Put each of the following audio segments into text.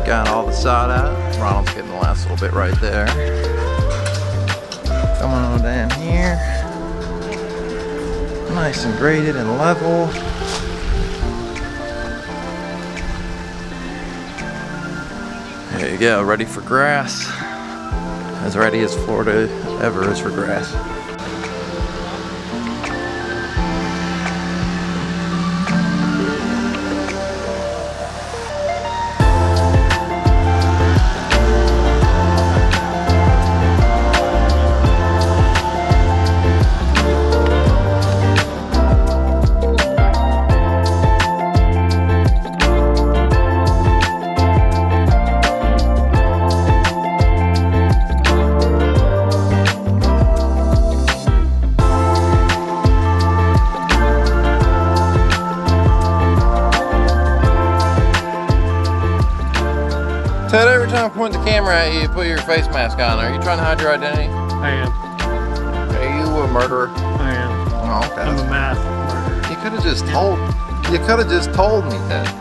got all the sod out. Ronald's getting the last little bit right there. Coming on down here. Nice and graded and level. There you go, ready for grass. As ready as Florida ever is for grass. Ted, every time I point the camera at you, you put your face mask on. Are you trying to hide your identity? I am. Are you a murderer? I am. Oh, okay. I'm a math murderer. You could have just told. You could have just told me that.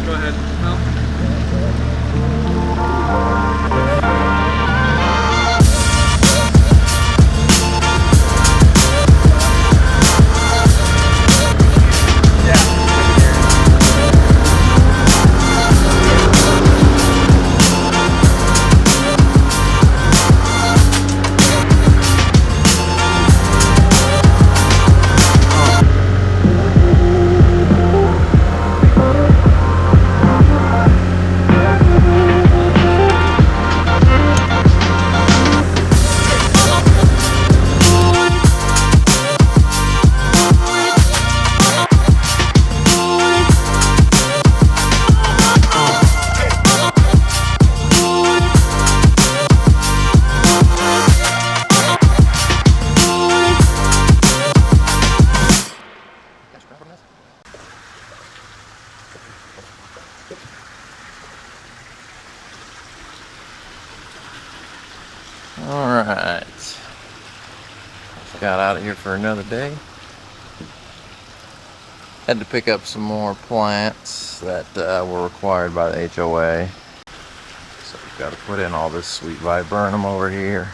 Go ahead. No. Alright, got out of here for another day. Had to pick up some more plants that were required by the HOA. So we've got to put in all this sweet viburnum over here.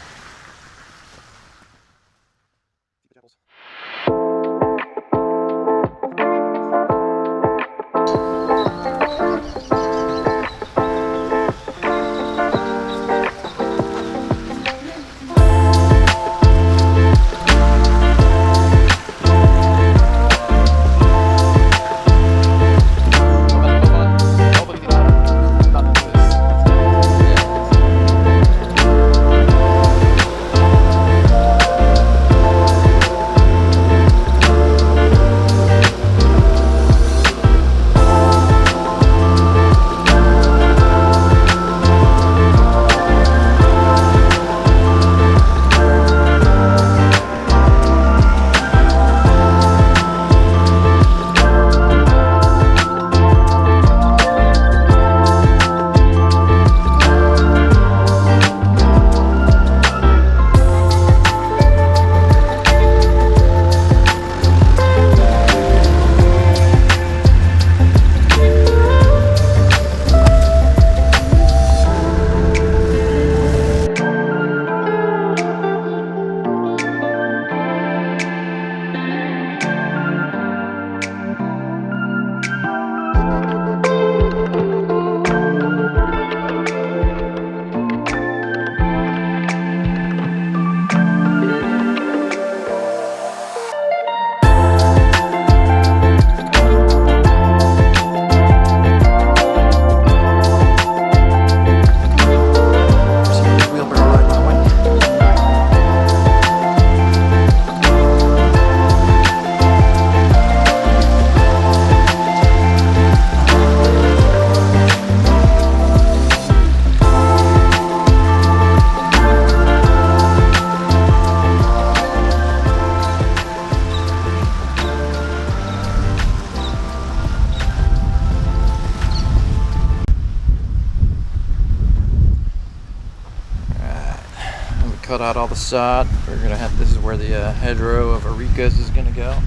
cut out all the sod. We're gonna have, this is where the hedgerow of Arecas is gonna go.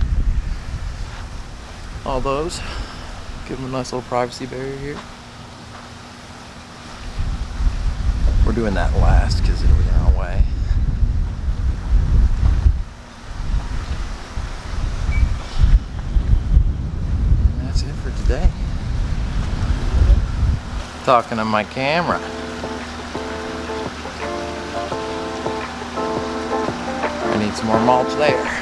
All those. Give them a nice little privacy barrier here. We're doing that last because it'll be in our way. And that's it for today. Talking to my camera. I need some more mulch there.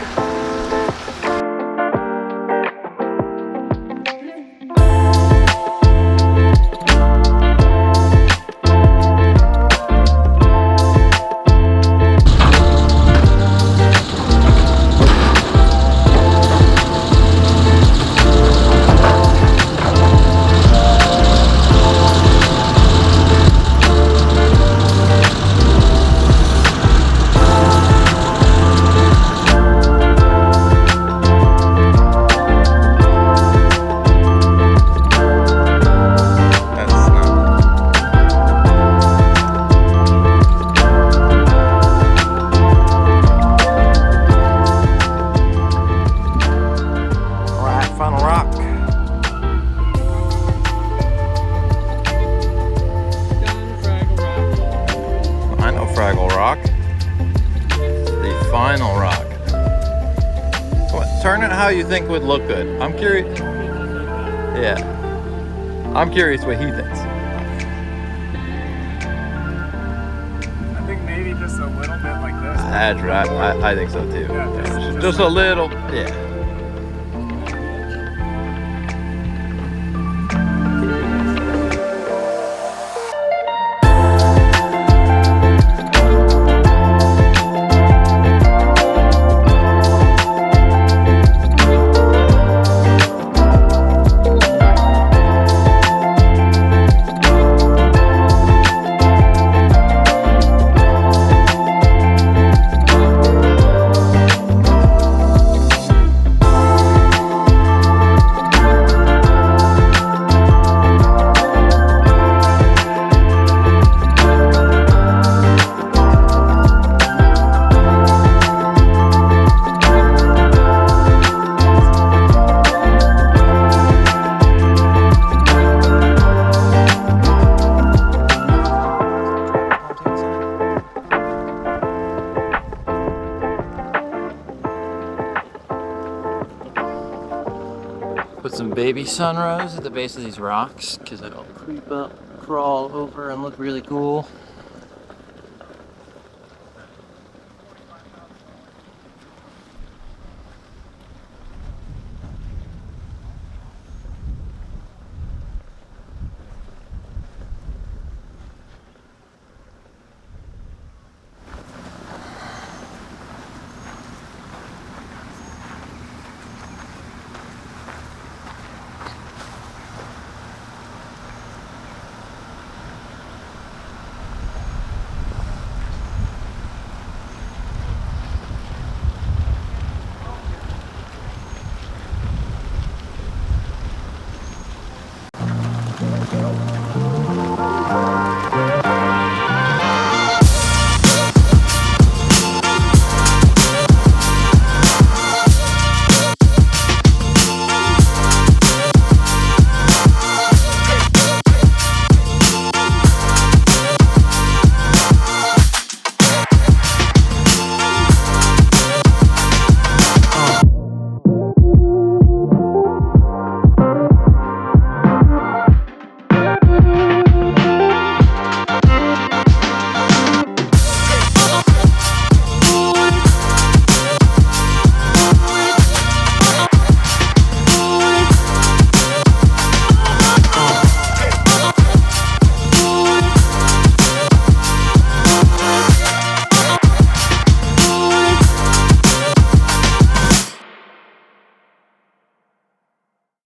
Final rock. What, turn it how you think would look good. I'm curious. Yeah. I'm curious what he thinks. I think maybe just a little bit like this. That's right. I think so too. Yeah, just a little. Yeah. Put some baby sunrose at the base of these rocks because it'll creep up, crawl over, and look really cool.